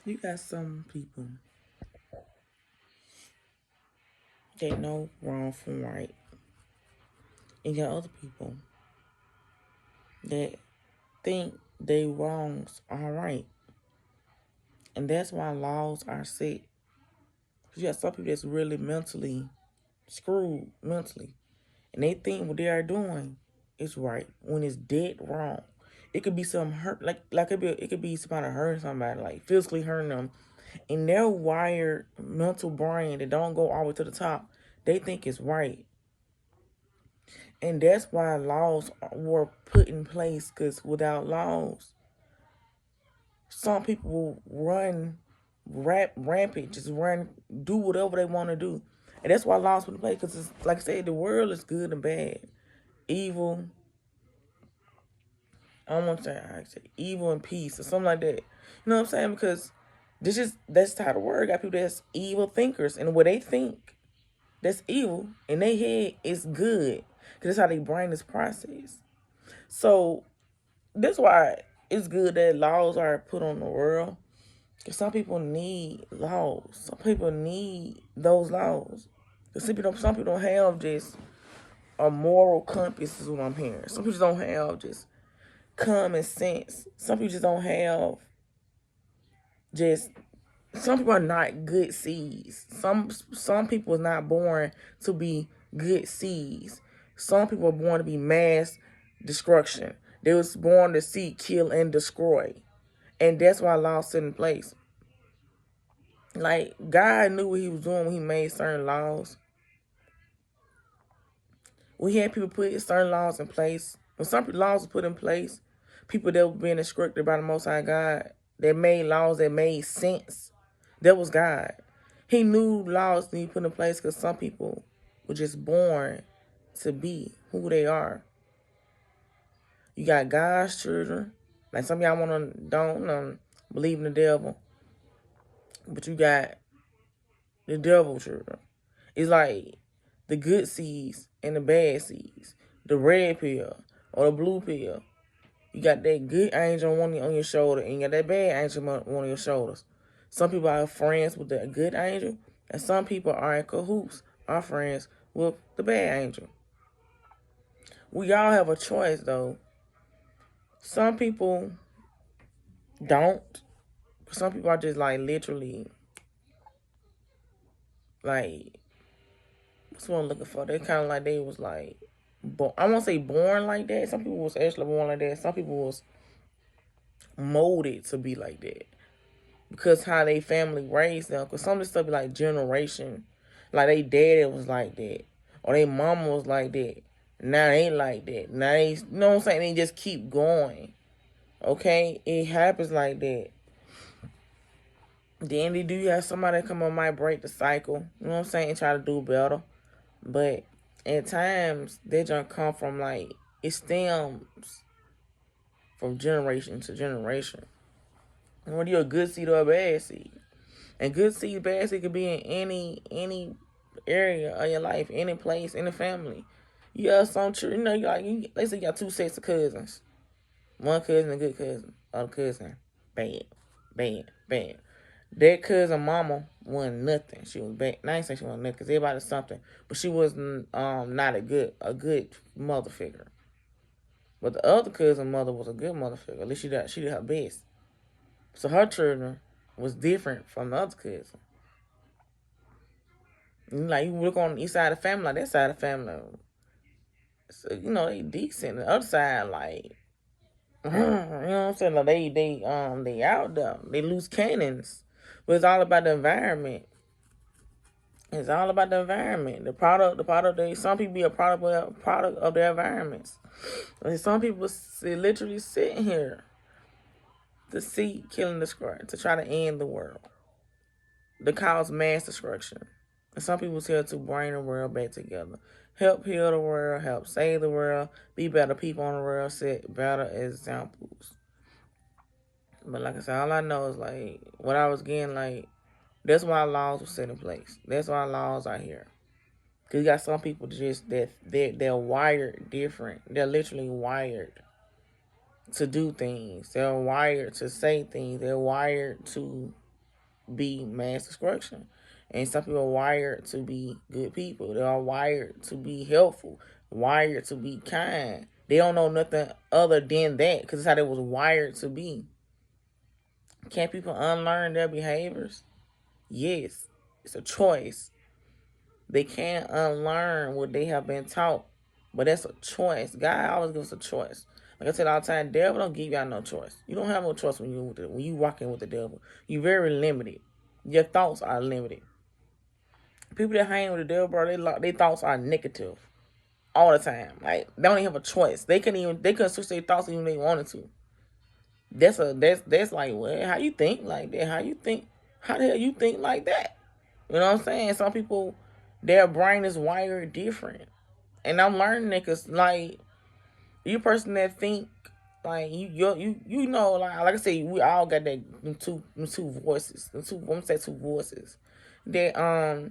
You got some people that know wrong from right, and you got other people that think they wrongs are right, and that's why laws are set. You got some people that's really mentally screwed mentally, and they think what they are doing is right when it's dead wrong. It could be some hurt, it could be somebody hurting somebody, like physically hurting them, in their wired mental brain that don't go all the way to the top. They think it's right, and that's why laws were put in place. Because without laws, some people will run rampant, just run, do whatever they want to do. And that's why laws put in place, because it's like I said, the world is good and bad, evil. I don't want to say, I say evil and peace or something like that. You know what I'm saying? Because that's how the word got people that's evil thinkers, and what they think that's evil in their head is good, because that's how their brain is processed. So that's why it's good that laws are put on the world. Because some people need laws. Some people need those laws. Because some people don't have just a moral compass, is what I'm hearing. Some people don't have just common sense. Some people just don't have just. Some people are not good seeds. Some people are not born to be good seeds. Some people are born to be mass destruction. They was born to seek, kill, and destroy. And that's why laws set in place. Like, God knew what he was doing when he made certain laws. We had people put certain laws in place. When some laws were put in place, people that were being instructed by the Most High God, that made laws that made sense, that was God. He knew laws need put in place because some people were just born to be who they are. You got God's children. Like, some of y'all don't believe in the devil, but you got the devil children. It's like the good seeds and the bad seeds, the red pill or the blue pill. You got that good angel on your shoulder, and you got that bad angel on one of your shoulders. Some people are friends with the good angel, and some people are in cahoots, are friends with the bad angel. We all have a choice, though. Some people don't. Some people are just like literally, like, what's what I'm looking for? They kind of like they was like, I won't say born like that. Some people was actually born like that. Some people was molded to be like that because how they family raised them. Because some of this stuff be like generation, like they daddy was like that, or they mama was like that. Now they like that. Now they, you know what I'm saying? They just keep going. Okay, it happens like that. Then they do have somebody that come on might break the cycle. You know what I'm saying? And try to do better. But at times they just come from like, it stems from generation to generation. And whether you're a good seed or a bad seed. And good seed, bad seed could be in any area of your life, any place, any family. You have some children, you know, let's say you got two sets of cousins. One cousin, a good cousin. Other cousin, bad, bad, bad. That cousin mama wasn't nothing. She was bad. Now I ain't saying she wasn't nothing because everybody was something. But she wasn't not a good mother figure. But the other cousin mother was a good mother figure. At least she did her best. So her children was different from the other cousin. Like, you look on the east side of the family, like that side of the family, so, you know, they decent. The other side, like, you know what I'm saying? Like, they out there. They loose cannons. But it's all about the environment. It's all about the environment. The product. Some people be a product of their environments. And some people literally sitting here to see killing the squad, to try to end the world, to cause mass destruction. And some people's here to bring the world back together, help heal the world, help save the world, be better people on the world, set better examples. But like I said, all I know is like what I was getting, like, that's why laws were set in place. That's why laws are here. Cause you got some people just they're wired different. They're literally wired to do things. They're wired to say things. They're wired to be mass destruction. And some people are wired to be good people. They are wired to be helpful, wired to be kind. They don't know nothing other than that because it's how they was wired to be. Can people unlearn their behaviors? Yes, it's a choice. They can't unlearn what they have been taught, but that's a choice. God always gives us a choice. Like I said all the time, devil don't give y'all no choice. You don't have no choice when you walking with the devil. You're very limited. Your thoughts are limited. People that hang with the devil, bro, their thoughts are negative all the time. Like they don't even have a choice. They couldn't switch their thoughts even if they wanted to. That's like, well, how you think like that? How the hell you think like that? You know what I'm saying? Some people, their brain is wired different. And I'm learning that because, like, you person that think, like, you know, like I said, we all got that two voices. I'm gonna say two voices. That,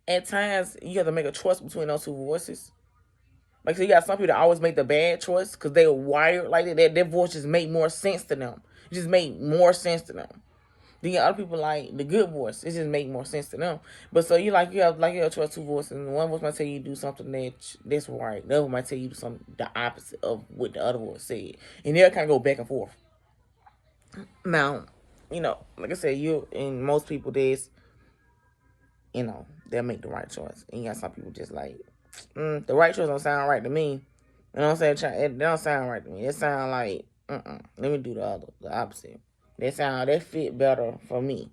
at times, you have to make a choice between those two voices. Like, so you got some people that always make the bad choice because they're wired like that. Their voice just make more sense to them. It just make more sense to them. Then you got other people like the good voice. It just make more sense to them. But so you have choice two voices, and one voice might tell you to do something that's right. The other might tell you to do something the opposite of what the other voice said, and they'll kind of go back and forth. Now, like I said, and most people they'll make the right choice, and you got some people just like the right choice don't sound right to me. You know what I'm saying? It don't sound right to me. It sound like let me do the opposite. That fit better for me.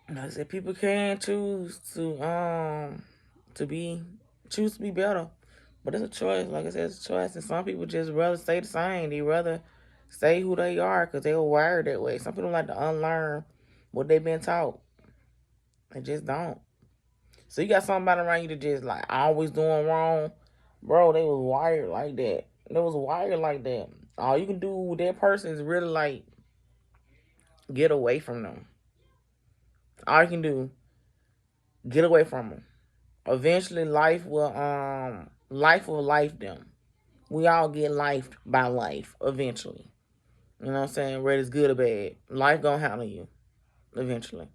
Like I said, people can choose to be better, but it's a choice. Like I said, it's a choice, and some people just rather stay the same. They rather stay who they are because they were wired that way. Some people like to unlearn what they've been taught. They just don't. So you got somebody around you that just like always doing wrong, bro. They was wired like that. They was wired like that. All you can do with that person is really like get away from them. All you can do, get away from them. Eventually, life will life them. We all get lifed by life eventually. You know what I'm saying? Whether it's good or bad, life gonna handle you eventually.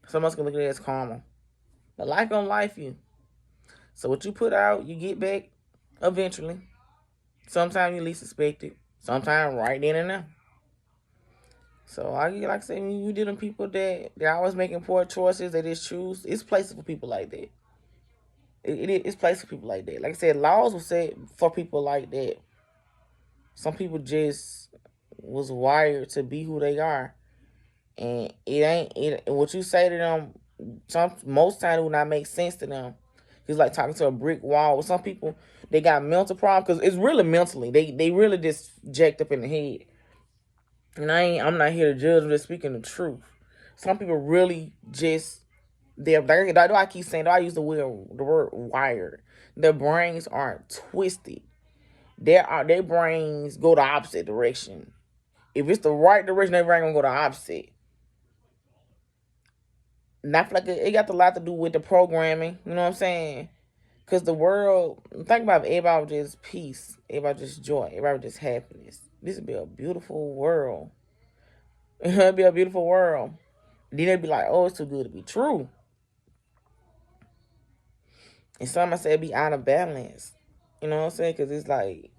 Someone's gonna look at it as karma, but life gonna life you. So what you put out, you get back eventually. Sometimes you least expect it. Sometimes right then and there. So like I said, when you dealing with people that they're always making poor choices, they just choose. It's places for people like that. It's places for people like that. Like I said, laws were set for people like that. Some people just was wired to be who they are, and what you say to them. Most times it will not make sense to them. It's like talking to a brick wall. With some people, they got mental problems because it's really mentally. They really just jacked up in the head. And I'm not here to judge. I'm just speaking the truth. Some people really just that's why I keep saying. I use the word wired. Their brains aren't twisted. Their brains go the opposite direction. If it's the right direction, their brain gonna go the opposite. And I feel like it got a lot to do with the programming. You know what I'm saying? Because the world, think about it, everybody was just peace. Everybody just joy. Everybody was just happiness. This would be a beautiful world. It'd be a beautiful world. Then they'd be like, oh, it's too good to be true. And some might say it'd be out of balance. You know what I'm saying? Because it's like,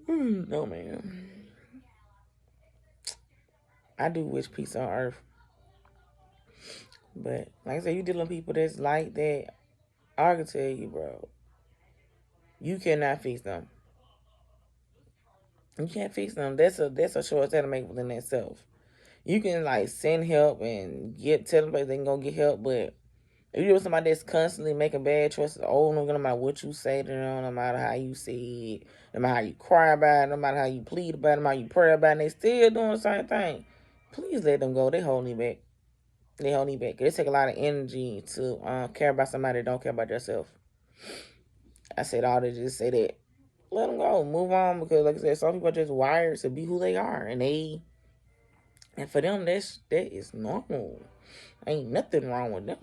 no, man. I do wish peace on earth. But like I said, you dealing with people that's like that, I can tell you, bro, you cannot fix them. You can't fix them. That's a choice that to make within themselves. You can like send help and tell them they can go get help, but if you're somebody that's constantly making bad choices over and over, no matter what you say to them, no matter how you say it, no matter how you cry about it, no matter how you plead about it, no matter how you pray about it, and they still doing the same thing, please let them go. They hold me back. They hold me back. It take a lot of energy to care about somebody that don't care about yourself. I said all to just say that. Let them go. Move on, because like I said, some people are just wired to be who they are, and for them that is normal. Ain't nothing wrong with them.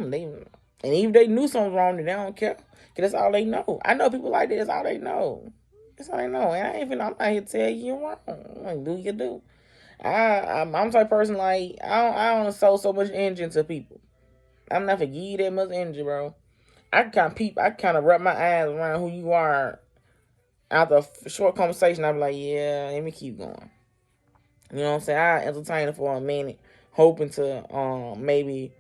And even if they knew something wrong, they don't care, because that's all they know. I know people like that. That's all they know. That's all they know. And I'm not here to tell you you're wrong. Like, do you do? I'm the type of person like I don't sow so much energy into people. I'm not for give you that much energy, bro. I kind of wrap my eyes around who you are. After a short conversation, I'll be like, yeah, let me keep going. You know what I'm saying? I entertain it for a minute, hoping to maybe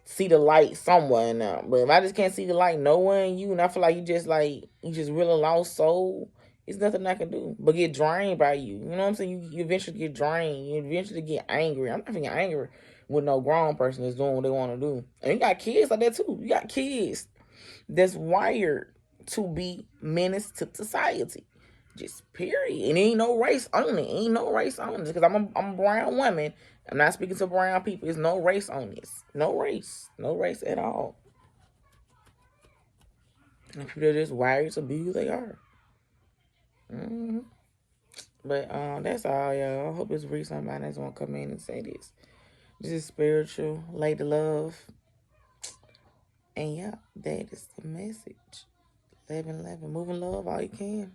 see the light somewhere now. But if I just can't see the light nowhere in you, and I feel like you just really lost soul, it's nothing I can do but get drained by you. You know what I'm saying? You eventually get drained. You eventually get angry. I'm not gonna get angry with no grown person that's doing what they want to do. And you got kids like that too. You got kids that's wired to be menace to society. Just period. And ain't no race on it. Ain't no race on this. Because I'm a brown woman. I'm not speaking to brown people. There's no race on this. No race. No race at all. And people are just wired to be who they are. Mm-hmm. But that's all, y'all. I hope it's reach somebody that's gonna come in and say this. This is spiritual, lady love. And yeah, that is the message. 11-11. Move in love all you can.